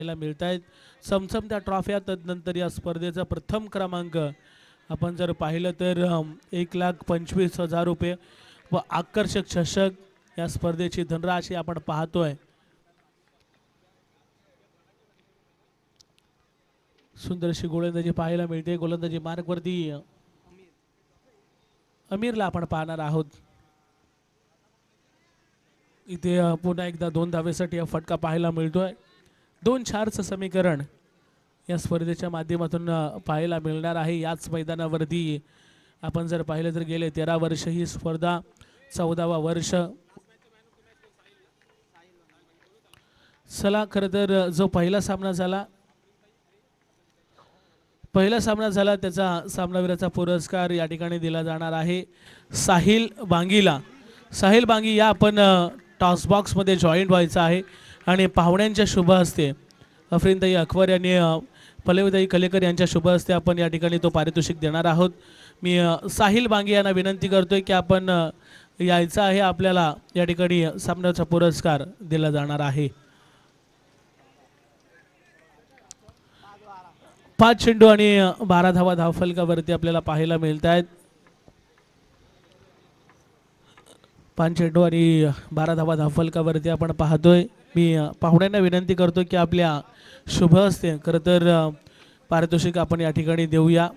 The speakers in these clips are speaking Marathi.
मिळत आहेत चमचमत्या ट्रॉफ्या. तदनंतर या स्पर्धेचा प्रथम क्रमांक आपण जर पाहिलं तर 1,25,000 रुपये व आकर्षक चषक या स्पर्धेची धनराशी आपण पाहतोय. सुंदरशी गोलंदाजी पाहायला मिळते. गोलंदाजी मार्गवरती अमीरला आपण पाहणार आहोत. इथे पुन्हा एकदा 2 धावेसाठी फटका पाहायला मिळतोय. 2-4चं समीकरण या स्पर्धेच्या माध्यमातून पाहायला मिळणार आहे. याच मैदानावरती आपण जर पाहिलं तर गेले 13 वर्ष ही स्पर्धा 14वा वर्ष. चला खरं तर जो पहिला सामना झाला त्याचा सामनावीराचा पुरस्कार या ठिकाणी दिला जाणार आहे साहिल बांगीला. साहिल बांगी या आपण टॉस बॉक्समध्ये जॉईंट व्हायचं आहे आणि पाहुण्यांच्या शुभ हस्ते अफरीनताई अकबर यांनी पल्लवीताई कलेकर यांच्या शुभ हस्ते आपण या ठिकाणी तो पारितोषिक देणार आहोत. मी साहिल बांगी यांना विनंती करतोय की आपण यायचं आहे. आपल्याला या ठिकाणी सामन्याचा पुरस्कार दिला जाणार आहे. 5 चेंडू आणि 12 धावा धावफलकावरती आपल्याला पाहायला मिळत आहेत. 5 चेंडू आणि 12 धावा धावफलकावरती आपण पाहतोय. मी पाहुण्यांना विनंती करतो की आपल्या शुभ हस्ते खरं तर पारितोषिक आपण या ठिकाणी देऊया.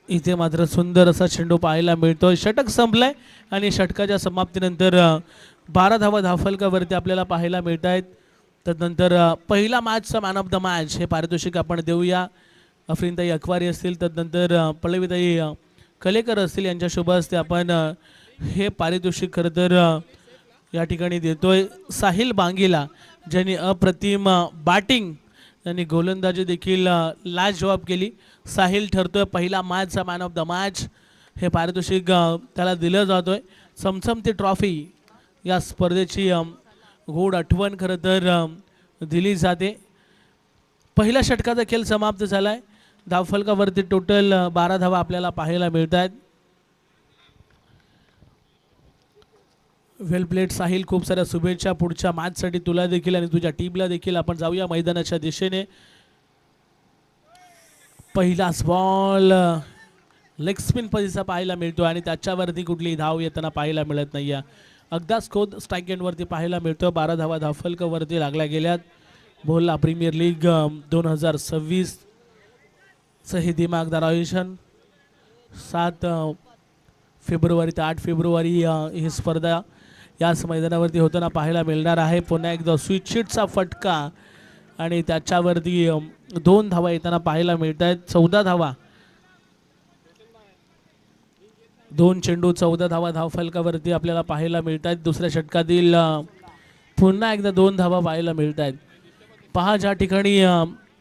इथे मात्र सुंदर असा चेंडू पाहायला मिळतोय. षटक संपलंय आणि षटकाच्या समाप्तीनंतर 12 धावा धावफलकावरती आपल्याला पाहायला मिळत आहेत. तदनंतर पहिला मॅचचा मॅन ऑफ द मॅच हे पारितोषिक आपण देऊया. अफरीनताई अकवारी असतील, तदनंतर पल्लवीताई कलेकर असतील यांच्या शुभ हस्ते आपण हे पारितोषिक खरं तर या ठिकाणी देतोय साहिल बांगीला, ज्यांनी अप्रतिम बॅटिंग आणि गोलंदाजी देखील लाजवाब केली. साहिल ठरतोय पहिला मॅचचा मॅन ऑफ द मॅच. हे पारितोषिक त्याला दिलं जातोय. चमचमती ट्रॉफी या स्पर्धेची गोड आठवण खरं तर दिली जाते. पहिल्या षटकाचा खेळ समाप्त झालाय. धावफलकावरती टोटल 12 धावा आपल्याला पाहायला मिळत आहेत. वेल प्लेट साहिल, खूप साऱ्या शुभेच्छा पुढच्या मॅचसाठी तुला देखील आणि तुझ्या टीमला देखील. आपण जाऊया मैदानाच्या दिशेने. पहिलाच बॉल लेग स्पिन पद्धतीचा पाहायला मिळतो आणि त्याच्यावरती कुठली धाव येताना पाहायला मिळत नाही. अगदाच खोद स्ट्राईक एंडवरती पाहायला मिळतो. 12 धावा धावफलकावरती लागल्या गेल्यात. बोलला प्रीमियर लीग 2026 चं हे दिमागदार आयोजन 7 फेब्रुवारी ते 8 फेब्रुवारी ही स्पर्धा याच मैदानावरती होताना पाहायला मिळणार आहे. पुन्हा एकदा स्विच शीटचा फटका आणि त्याच्यावरती 2 धावा येताना पाहायला मिळत आहेत. 14 धावा, 2 चेंडू 14 धावा धावफलकावरती आपल्याला पाहायला मिळत आहेत. दुसऱ्या षटकातील पुन्हा एकदा 2 धावा पाहायला मिळत आहेत. पहा, ज्या ठिकाणी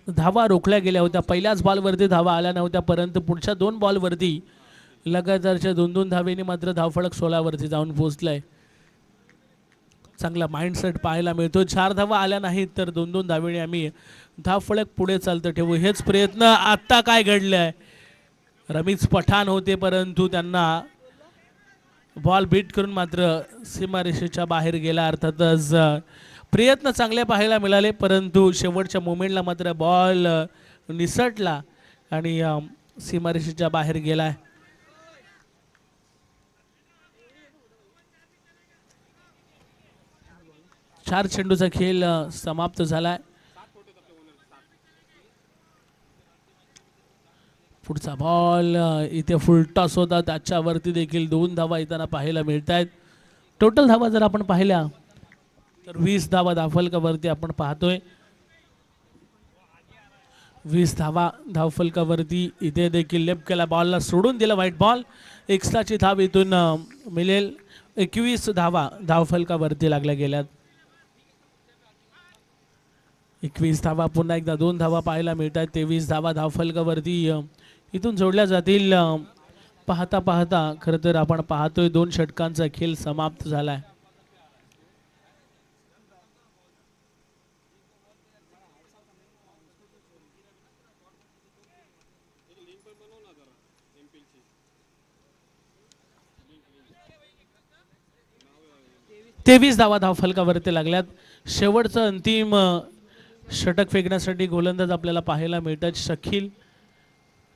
धावा रोखल्या गेल्या होत्या, पहिल्याच बॉलवरती धावा आल्या नव्हत्या, परंतु पुढच्या 2 बॉलवरती लगातारच्या 2-2 धावेने मात्र धावफलक 16 वरती जाऊन पोहोचलाय. चांगला माइंडसेट पाहायला मिळतो. 4 धावा आल्या नाहीत तर 2-2 धावेने आम्ही धावफलक पुढे चालतं ठेवू, हेच प्रयत्न. आत्ता काय घडलंय, रमीज पठाण होते परंतु त्यांना बॉल बीट करून मात्र सीमारेषेच्या बाहेर गेला. अर्थातच प्रयत्न चांगले पाहायला मिळाले परंतु शेवटच्या मोमेंटला मात्र बॉल निसटला आणि सीमारेषेच्या बाहेर गेलाय. चार चेंडूचा खेळ समाप्त झालाय. पुढचा बॉल इथे फुल टॉस होता, त्याच्यावरती देखील 2 धावा येताना पाहायला मिळत आहेत. टोटल धावा जर आपण पाहिल्या तर 20 धावा धावफलकावरती आपण पाहतोय. 20 धावा धावफलकावरती. इथे देखील लेफ्ट केला बॉलला सोडून दिला व्हाईट बॉल. एक्स्ट्राची धाव इथून मिळेल. 21 धावा धावफलकावरती लागल्या गेल्यात. 21 धावा, पुन्हा एकदा 2 धावा पाहायला मिळतात. 23 धावा धावफलकावरती इथून जोडल्या जातील. पाहता पाहता खरं तर आपण पाहतोय 2 षटकांचा खेळ समाप्त झालाय. 23 धावा धावफलकावरती लागल्यात. शेवटचं अंतिम षटक फेकण्यासाठी गोलंदाज आपल्याला पाहायला मिळतात.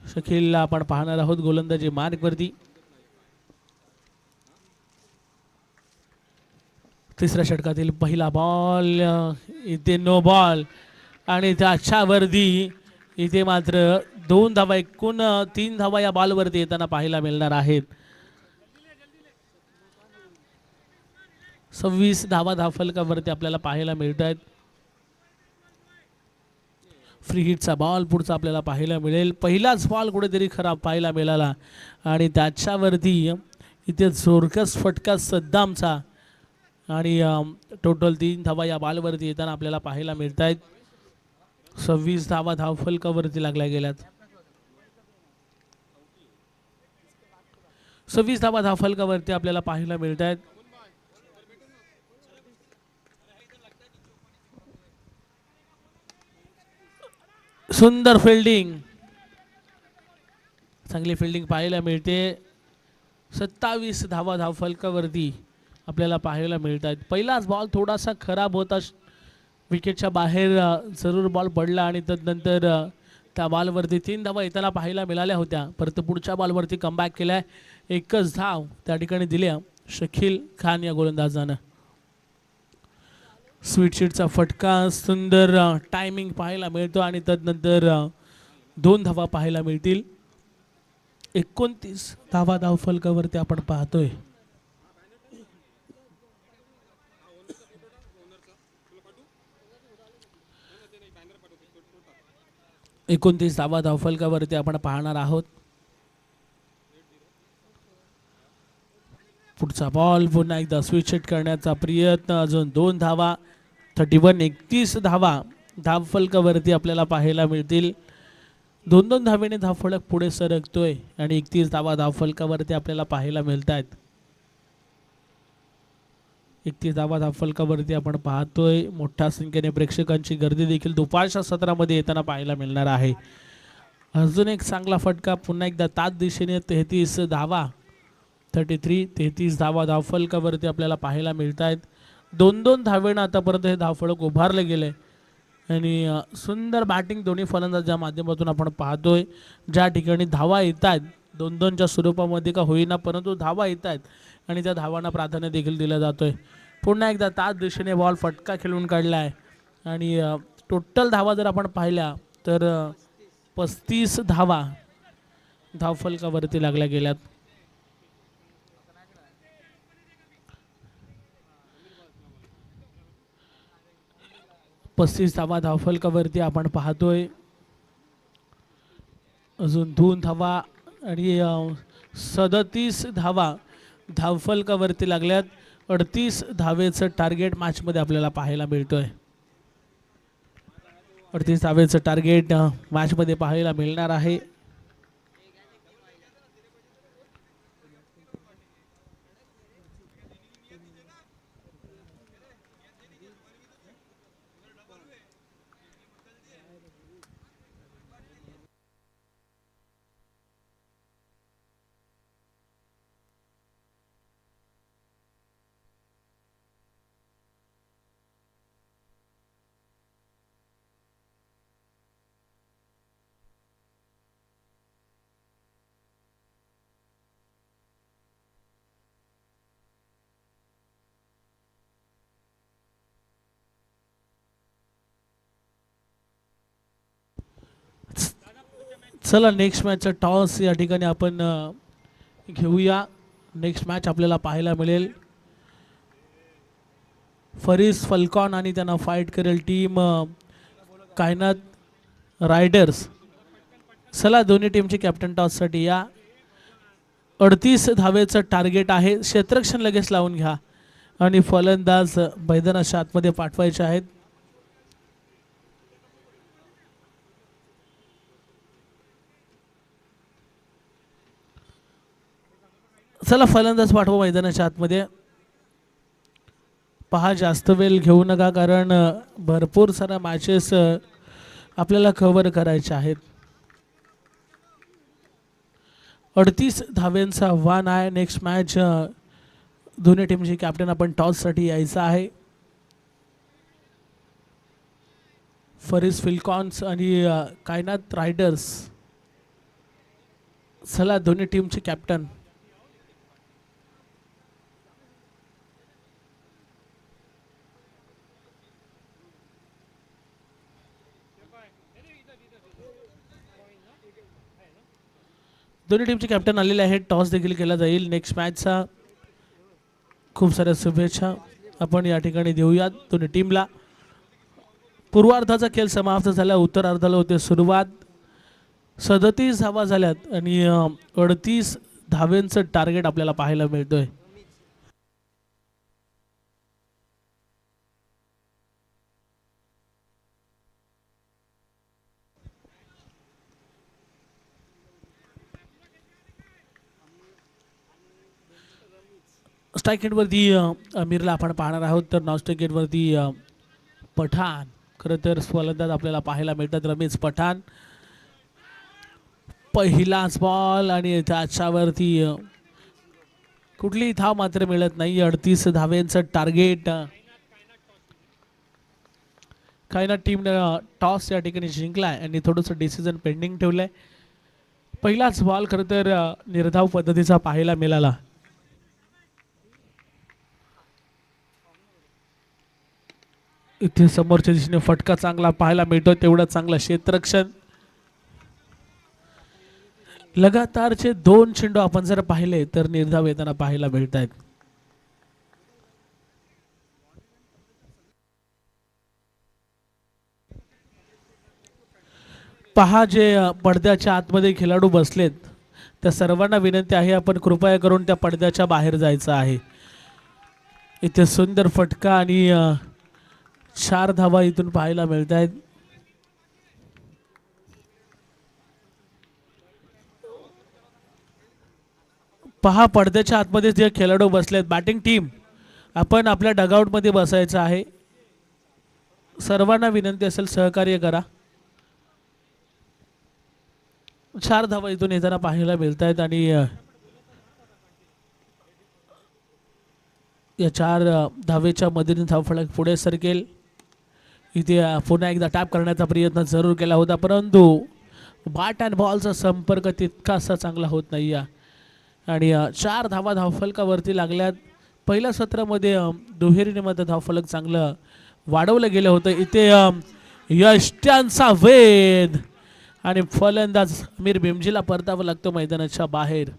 शकीलला आपण पाहणार आहोत गोलंदाजी मार्कवरती. तिसऱ्या षटकातील पहिला बॉल इथे नो बॉल आणि त्याच्यावरती इथे मात्र 2 धावा, एकूण 3 धावा या बॉलवरती येताना पाहायला मिळणार आहेत. 26 धावा धावफलकावरती आपल्याला पाहायला मिळत आहेत. फ्री हिटचा बॉल पुढचा आपल्याला पाहायला मिळेल. पहिलाच बॉल कुठेतरी खराब पाहायला मिळाला आणि त्याच्यावरती इथे जोरकस फटका सद्दामचा आणि टोटल 3 धावा या बॉलवरती येताना आपल्याला पाहायला मिळत आहेत. 26 धावा धावफलकावरती लागल्या गेल्यात. 26 धावा धावफलकावरती आपल्याला पाहायला मिळत आहेत. सुंदर फिल्डिंग, चांगली फिल्डिंग पाहायला मिळते. 27 धावा धावफलकावरती आपल्याला पाहायला मिळत आहेत. पहिलाच बॉल थोडासा खराब होता, विकेटच्या बाहेर जरूर बॉल पडला आणि तदनंतर त्या बॉलवरती 3 धावा येताना पाहायला मिळाल्या होत्या. परत पुढच्या बॉलवरती कमबॅक केलाय. एकच धाव त्या ठिकाणी दिल्या शकील खान या गोलंदाजानं. स्वीटशीटचा फटका, सुंदर टायमिंग पाहायला मिळतो आणि तदनंतर 2 धावा पाहायला मिळतील. 29 धावा धावफलकावरती आपण पाहतोय. एकोणतीस धावा धावफलकावरती आपण पाहणार आहोत. पुढचा बॉल पुन्हा एकदा स्विच हिट करण्याचा प्रयत्न, अजून 2 धावा. 31 धावा धावफलकावरती आपल्याला पाहायला मिळतील. 2-2 धावेने धावफलक पुढे सरकतोय आणि 31 धावा धावफलकावरती आपल्याला पाहायला मिळत आहेत. 31 धावा धावफलकावरती आपण पाहतोय. मोठ्या संख्येने प्रेक्षकांची गर्दी देखील दुपारच्या सत्रामध्ये येताना पाहायला मिळणार आहे. अजून एक चांगला फटका पुन्हा एकदा त्याच दिशेने 33 धावा 33 धावा धावफलकावरती आपल्याला पाहायला मिळत आहेत. 2-2 धावेनं आतापर्यंत हे धावफलक उभारले गेले आणि सुंदर बॅटिंग दोन्ही फलंदाजांच्या माध्यमातून आपण पाहतोय. ज्या ठिकाणी धावा येत आहेत 2-2च्या स्वरूपामध्ये का होईना, परंतु धावा येत आहेत आणि त्या धावांना प्राधान्य देखील दिलं जातोय. पुन्हा एकदा त्याच दिशेने बॉल फटका खेळून काढला आहे आणि टोटल धावा जर आपण पाहिल्या तर 35 धावा धावफलकावरती लागल्या गेल्यात. पस्तीस धावा धावफलकावरती आपण पाहतोय. अजून 2 धावा आणि 37 धावा धावफलकावरती लागल्यात. 38 धावेचं टार्गेट मॅचमध्ये आपल्याला पाहायला मिळतोय. 38 धावेचं टार्गेट मॅचमध्ये पाहायला मिळणार आहे. चला नेक्स्ट मॅचचा टॉस या ठिकाणी आपण घेऊया. नेक्स्ट मॅच आपल्याला पाहायला मिळेल फरीस फल्कॉन आणि त्यांना फाईट करेल टीम कायनात रायडर्स. चला दोन्ही टीमचे कॅप्टन टॉससाठी या. 38 धावेचं टार्गेट आहे. क्षेत्ररक्षण लगेच लावून घ्या आणि फलंदाज मैदानाच्या आतमध्ये पाठवायचे आहेत. चला फलंदाज पाठवा मैदानाच्या आतमध्ये. पहा जास्त वेळ घेऊ नका कारण भरपूर सारा मॅचेस आपल्याला कव्हर करायचे आहेत. 38 धाव्यांचा आव्हान आहे. नेक्स्ट मॅच दोन्ही टीमचे कॅप्टन आपण टॉससाठी यायचं आहे. फरीस फिल्कॉन्स आणि कायनात रायडर्स. चला दोन्ही टीमचे कॅप्टन. दोन्ही टीमचे कॅप्टन आलेले आहेत. टॉस देखील केला जाईल. नेक्स्ट मॅचचा खूप साऱ्या शुभेच्छा आपण या ठिकाणी देऊयात दोन्ही टीमला. पूर्वार्धाचा खेळ समाप्त झाला. उत्तरार्धाला होते सुरुवात. 37 धावा झाल्यात आणि 38 धाव्यांचं टार्गेट आपल्याला पाहायला मिळतोय. स्ट्राईक गेटवरती अमीरला आपण पाहणार आहोत. तर नॉन स्ट्राईक गेटवरती पठाण. खरं तर फलंदाज आपल्याला पाहायला मिळतात रमेश पठाण. पहिलाच बॉल आणि त्याच्यावरती कुठलीही धाव मात्र मिळत नाही. 38 धाव्यांचं टार्गेट. काही ना टीमनं टॉस या ठिकाणी जिंकलाय आणि थोडंसं डिसिजन पेंडिंग ठेवलंय. पहिलाच बॉल खरं तर निर्धाव पद्धतीचा पाहायला मिळाला. इथे समोरच्या दिशेने फटका चांगला पाहायला मिळतो. तेवढं चांगलं क्षेत्ररक्षण. लगातारचे 2 चेंडू आपण जर पाहिले तर निर्धाव येताना पाहायला मिळत आहेत. पहा जे पडद्याच्या आतमध्ये खेळाडू बसलेत त्या सर्वांना विनंती आहे आपण कृपया करून त्या पडद्याच्या बाहेर जायचं आहे. इथे सुंदर फटका आणि 4 धावा इथून पाहायला मिळत आहेत. पहा पडद्याच्या आतमध्ये जे खेळाडू बसलेत बॅटिंग टीम आपण आपल्या डगआउटमध्ये बसायचं आहे. सर्वांना विनंती असेल सहकार्य करा. 4 धावा इथून येताना पाहायला मिळत आहेत आणि या 4 धावेच्या मदतीने धावफलक पुढे सरकेल. इथे पुन्हा एकदा टॅप करण्याचा प्रयत्न जरूर केला होता परंतु बॅट अँड बॉलचा संपर्क तितकासा चांगला होत नाही आणि 4 धावा धावफलकावरती लागल्यात. पहिल्या सत्रामध्ये दुहेरीने मध्ये धावफलक चांगलं वाढवलं गेलं होतं. इथे यष्ट्यांचा वेध आणि फलंदाज अमीर बेमजीला परतावं लागतं मैदानाच्या बाहेर.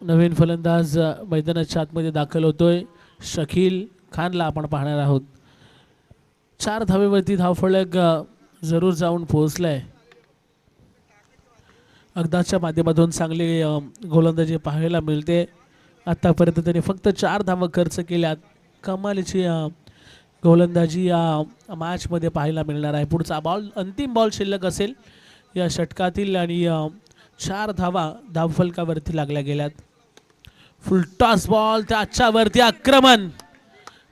नवीन फलंदाज मैदानाच्या आतमध्ये दाखल होतोय. शकील खानला आपण पाहणार आहोत. 4 धावेवरती धावफलक जरूर जाऊन पोहोचलाय. अगदाच्या माध्यमातून चांगली गोलंदाजी पाहायला मिळते. आतापर्यंत त्यांनी फक्त 4 धावा खर्च केल्यात. कमालीची गोलंदाजी या मॅचमध्ये पाहायला मिळणार आहे. पुढचा बॉल अंतिम बॉल शिल्लक असेल या षटकातील आणि 4 धावा धावफलकावरती लागल्या गेल्यात. फुल टॉस बॉल त्याच्यावरती आक्रमण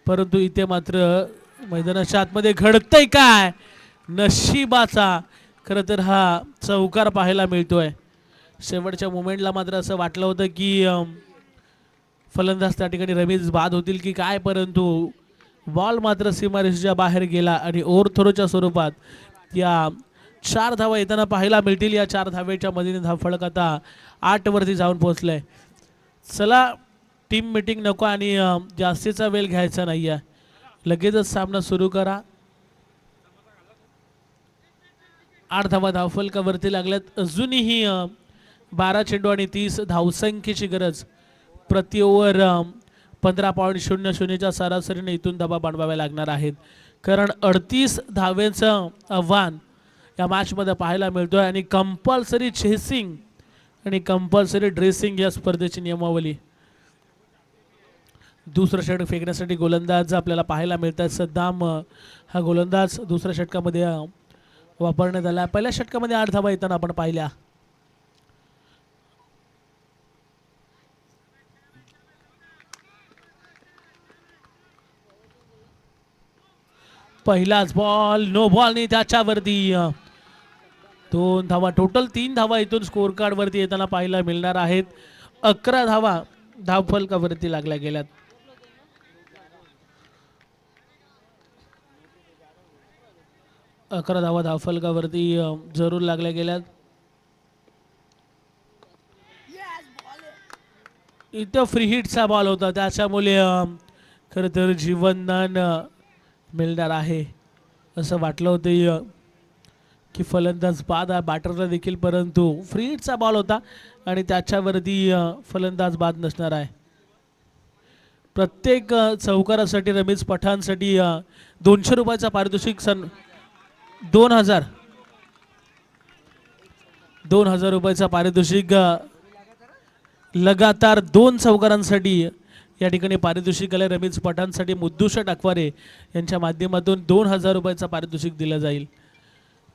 परंतु इथे मात्र मैदानाच्या आतमध्ये घडतंय काय नशिबाचा. खरं तर हा चौकार पाहायला मिळतोय. शेवटच्या मोमेंटला मात्र असं वाटलं होतं की फलंदाज त्या ठिकाणी रमेश बाद होतील की काय परंतु बॉल मात्र सीमारेषेच्या बाहेर गेला आणि ओव्हरथ्रोच्या स्वरूपात या 4 धावा येताना पाहायला मिळतील. या 4 धावेच्या मदतीने धावफलक आता 8 वरती जाऊन पोहोचलाय. चला टीम मीटिंग नको आणि जास्तीचा वेळ घ्यायचा नाही आहे. लगेचच सामना सुरू करा. 8 धावा धावफलकावरती लागल्यात. अजूनही 12 चेंडू आणि 30 धावसंख्येची गरज. प्रति ओव्हर 15.00च्या सरासरीने इथून धावा बनवाव्या लागणार आहेत कारण 38 धाव्यांचं आव्हान या मॅचमध्ये पाहायला मिळतोय आणि कंपल्सरी चेसिंग आणि कंपल्सरी ड्रेसिंग या स्पर्धेची नियमावली. दुसरं षटक फेकण्यासाठी गोलंदाज आपल्याला पाहायला मिळतात. सद्दाम हा गोलंदाज दुसऱ्या षटकामध्ये वापरण्यात आला. पहिल्या षटकामध्ये 8 धावा येताना आपण पाहिल्या. पहिलाच बॉल नो बॉलने त्याच्यावरती 2 धावा टोटल 3 धावा इथून स्कोर कार्ड वरती येताना पाहायला मिळणार आहेत. 11 धावा धावफलकावरती लागल्या गेल्यात. अकरा धावा धावफलकावरती जरूर लागल्या गेल्यात. इथं फ्री हिटचा बॉल होता त्याच्यामुळे खरं तर जीवनदान मिळणार आहे असं वाटलं होतं की फलंदाज बाद आहे बॅटरला देखील, परंतु फ्री हिटचा बॉल होता आणि त्याच्यावरती फलंदाज बाद नसणार आहे. प्रत्येक चौकारासाठी रमेश पठाणसाठी 200 रुपयाचा पारितोषिक 2000 रुपयाचा पारितोषिक लगातार 2 चौकारांसाठी या ठिकाणी पारितोषिक आले. रमेश पठाणसाठी मुद्दूशा टाकवारे यांच्या माध्यमातून 2000 रुपयाचा पारितोषिक दिलं जाईल.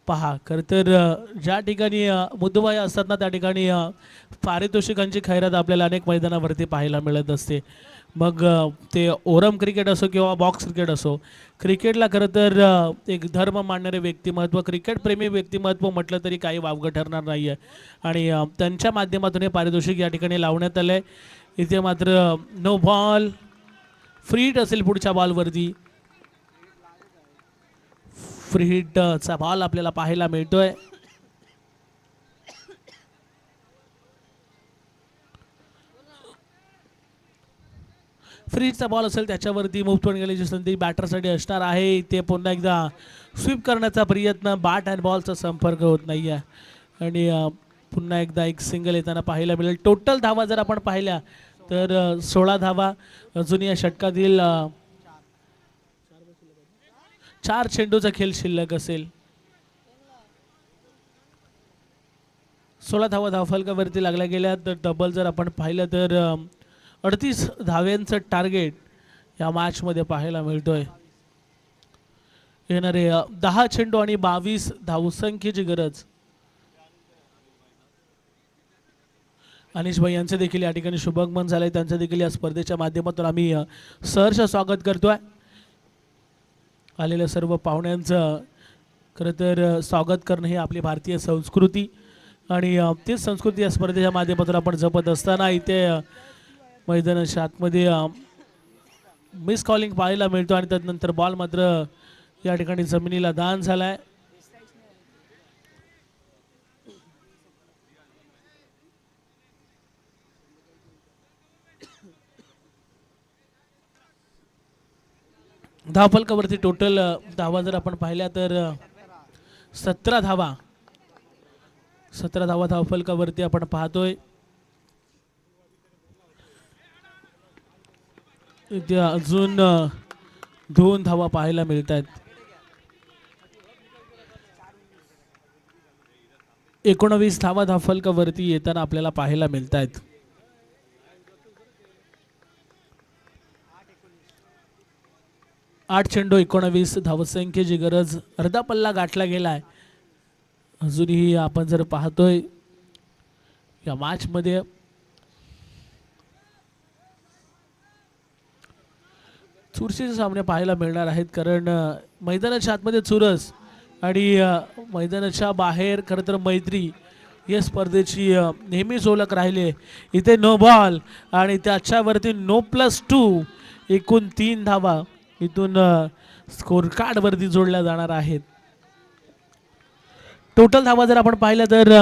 पहा खरं तर ज्या ठिकाणी मुद्दूबाई असतात ना त्या ठिकाणी पारितोषिकांची खैरात आपल्याला अनेक मैदानावरती पाहायला मिळत असते. मग ते ओरम क्रिकेट असो किंवा बॉक्स क्रिकेट असो, क्रिकेटला खरं तर एक धर्म मानणारे व्यक्तिमत्व, क्रिकेटप्रेमी व्यक्तिमत्व म्हटलं तरी काही वावगं ठरणार नाही आहे. आणि त्यांच्या माध्यमातून हे पारितोषिक या ठिकाणी लावण्यात आलं आहे. इथे मात्र नो बॉल, फ्री हिट असेल पुढच्या बॉलवरती. फ्री हिटचा बॉल आपल्याला पाहायला मिळतोय. फ्री हिटचा बॉल असेल त्याच्यावरती मुफ्त गेल्याची संधी बॅटरसाठी असणार आहे. इथे पुन्हा एकदा स्वीप करण्याचा प्रयत्न, बॅट अँड बॉलचा संपर्क होत नाही आहे आणि पुन्हा एकदा एक सिंगल येताना पाहायला मिळेल. टोटल धावा जर आपण पाहिल्या तर 16 धावा अजून या षटकातील 4 चेंडूचा खेळ शिल्लक असेल. 16 धावा धावफलकावरती लागल्या गेल्या तर डबल जर आपण पाहिलं तर 38 धाव्यांचं टार्गेट या मॅचमध्ये पाहायला मिळतोय. येणारे 10 चेंडू आणि 22 धावसंख्येची गरज. अनिश भाई यांचे देखील या ठिकाणी शुभगमन झालंय. त्यांचं देखील या स्पर्धेच्या माध्यमातून आम्ही सहर्ष स्वागत करतोय. आलेल्या सर्व पाहुण्यांचं खरं तर स्वागत करणं ही आपली भारतीय संस्कृती आणि तीच संस्कृती या स्पर्धेच्या माध्यमातून आपण जपत असताना इथे मैदानाच्या आतमध्ये मिस कॉलिंग पाहायला मिळतो आणि त्यानंतर बॉल मात्र या ठिकाणी जमिनीला दान झालाय. धावफलकावरती टोटल धावा जर आपण पाहिल्या तर 17 धावा धावफलकावरती आपण पाहतोय. इथे अजून 2 धावा पाहायला मिळत आहेत. 19 धावा धावफलकावरती येताना आपल्याला पाहायला मिळत आहेत. 8 चेंडू 19 धावसंख्येची गरज. अर्धा पल्ला गाठला गेलाय. अजूनही आपण जर पाहतोय या मॅच मध्ये चुरशीचे सामने पाहायला मिळणार आहेत, कारण मैदानाच्या आतमध्ये चुरस आणि मैदानाच्या बाहेर खरं तर मैत्री या स्पर्धेची नेहमीच ओळख राहिली. इथे नो बॉल आणि त्याच्यावरती नो+2 एकूण 3 धावा इथून स्कोर कार्ड वरती जोडल्या जाणार आहेत. टोटल धावा जर आपण पाहिलं तर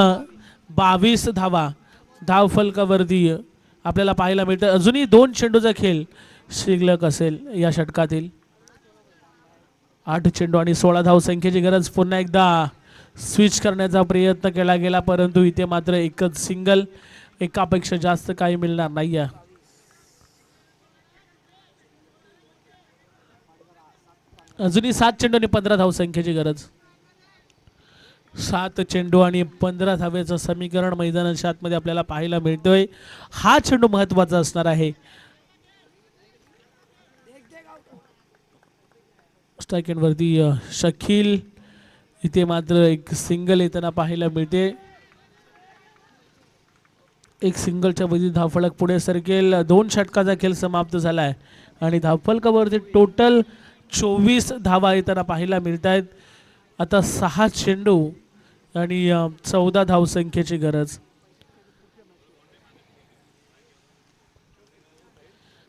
22 धावा धावफलकावरती आपल्याला पाहायला मिळतं. अजूनही 2 चेंडूचा खेळ शिल्लक असेल या षटकातील. 8 चेंडू आणि 16 धावसंख्येची गरज. पुन्हा एकदा स्विच करण्याचा प्रयत्न केला गेला, परंतु इथे मात्र एकच सिंगल, एकापेक्षा जास्त काही मिळणार नाही आहे. अजूनही 7 चेंडू आणि 15 धावसंख्येची गरज. 7 चेंडू आणि 15 धावेचं समीकरण मैदानाच्या आतमध्ये आपल्याला पाहायला मिळतोय. हा चेंडू महत्वाचा असणार आहे. स्ट्राइक एंड वरती शकील. इथे मात्र एक सिंगल येताना पाहायला मिळते. एक सिंगलच्या वरती धावफलक पुढे सरकेल. 2 षटकाचा खेळ समाप्त झालाय आणि धावफलकावरती टोटल 24 धावा येताना पाहायला मिळत आहेत. आता 6 चेंडू आणि 14 धावसंख्येची गरज.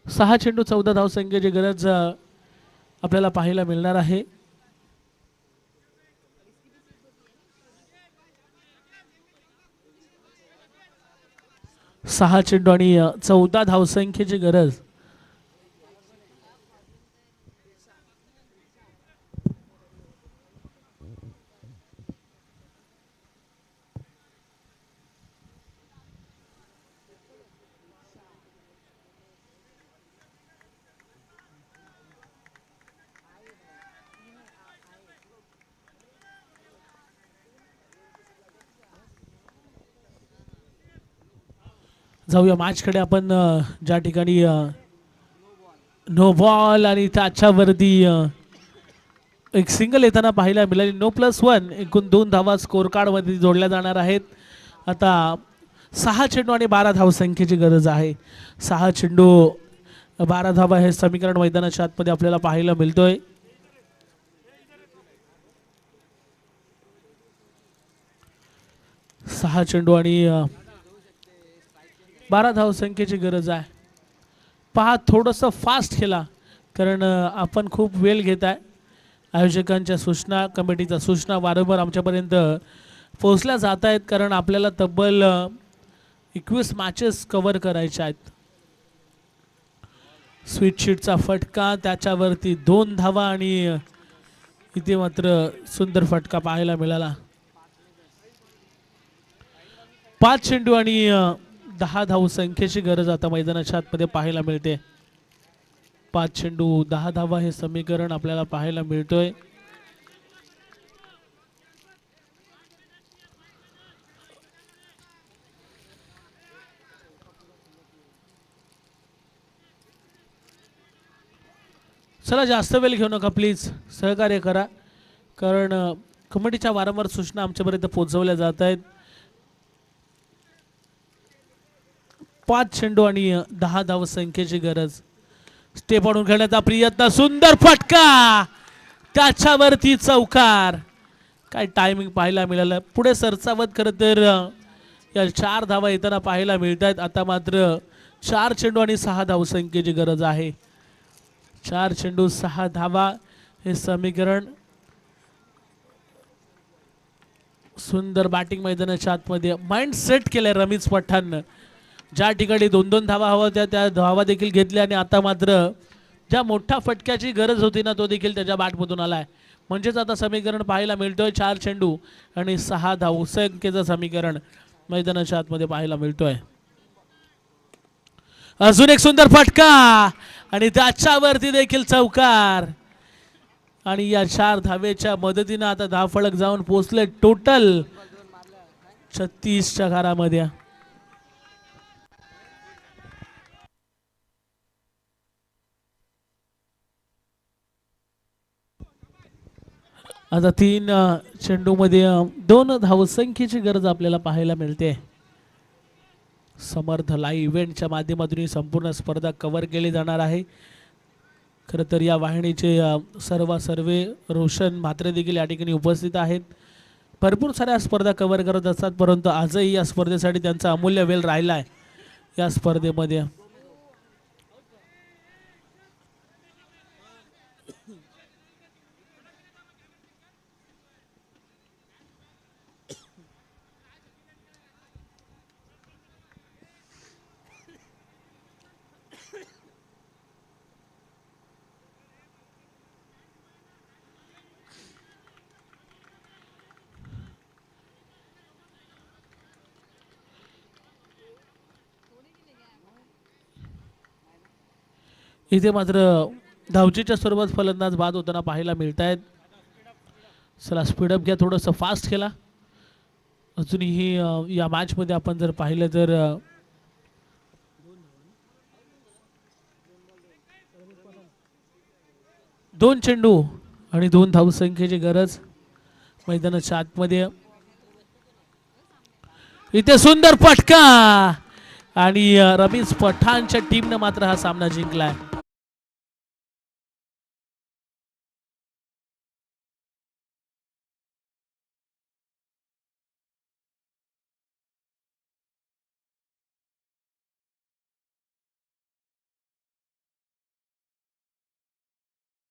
6 चेंडू 14 धावसंख्येची गरज आपल्याला पाहायला मिळणार आहे. 6 चेंडू आणि 14 धावसंख्येची गरज. जाऊया मॅचकडे आपण. ज्या ठिकाणी नो बॉल आणि त्याच्यावरती एक सिंगल येताना पाहायला मिळाली. नो +1 एकूण 2 धावा स्कोर कार्ड मध्ये जोडल्या जाणार आहेत. आता 6 चेंडू आणि 12 धावसंख्येची गरज आहे. 6 चेंडू 12 धावा हे समीकरण मैदानाच्या आतमध्ये आपल्याला पाहायला मिळतोय. सहा चेंडू आणि 12 धावसंख्येची गरज आहे. पहा थोडंसं फास्ट खेळा कारण आपण खूप वेळ घेत आहे. आयोजकांच्या सूचना कमिटीच्या सूचना वारंवार आमच्यापर्यंत पोहोचल्या जात आहेत कारण आपल्याला तब्बल 21 मॅचेस कव्हर करायच्या आहेत. स्वीटशीटचा फटका त्याच्यावरती 2 धावा आणि इथे मात्र सुंदर फटका पाहायला मिळाला. 5 चेंडू आणि 10 धावसंख्येची गरज आता मैदानाच्या आतमध्ये पाहायला मिळते. 5 चेंडू 10 धावा हे समीकरण आपल्याला पाहायला मिळतोय. चला जास्त वेळ घेऊ नका प्लीज, सहकार्य करा कारण कमिटीच्या वारंवार सूचना आमच्यापर्यंत पोहोचवल्या जात आहेत. 5 चेंडू आणि 10 धावसंख्येची गरज. स्टेप आणून खेळण्याचा प्रयत्न, सुंदर फटका त्याच्यावरती चौकार. काय टायमिंग पाहायला मिळालं. पुढे सरसावत खरं तर या 4 धावा येताना पाहायला मिळत आहेत. आता मात्र 4 चेंडू आणि 6 धावसंख्येची गरज आहे. 4 चेंडू 6 धावा हे समीकरण. सुंदर बॅटिंग मैदानाच्या आतमध्ये माइंड सेट केलंय रमीज पठाण. ज्या ठिकाणी 2-2 धावा हवा होत्या त्या धावा देखील घेतल्या आणि आता मात्र ज्या मोठ्या फटक्याची गरज होती ना तो देखील त्याच्या बॅटमधून आलाय. म्हणजेच आता समीकरण पाहायला मिळतोय 4 चेंडू आणि 6 धावसंख्येचं समीकरण मैदानाच्या आतमध्ये पाहायला मिळतोय. अजून एक सुंदर फटका आणि त्याच्यावरती देखील चौकार आणि या 4 धावेच्या मदतीने आता धावफलक जाऊन पोहोचले टोटल 36च्या घरामध्ये. आता 3 चेंडू मध्ये 2 धावसंख्येची गरज आपल्याला पाहायला मिळते. समर्थ लाईव्ह इव्हेंटच्या माध्यमातून ही संपूर्ण स्पर्धा कव्हर केली जाणार आहे. खरं तर या वाहिनीचे सर्व रोशन म्हात्रे देखील या ठिकाणी उपस्थित आहेत. भरपूर साऱ्या स्पर्धा कव्हर करत असतात परंतु आजही या स्पर्धेसाठी त्यांचा अमूल्य वेळ राहिला आहे. या स्पर्धेमध्ये इथे मात्र धावचीच्या स्वरूपात फलंदाज बाद होताना पाहायला मिळत आहेत. चला स्पीडअप घ्या, थोडंसं फास्ट खेळा. अजूनही या मॅचमध्ये आपण जर पाहिलं तर 2 चेंडू आणि 2 धावसंख्येची गरज मैदानाच्या आतमध्ये. इथे सुंदर फटका आणि रमीज पठाणच्या टीमने मात्र हा सामना जिंकलाय.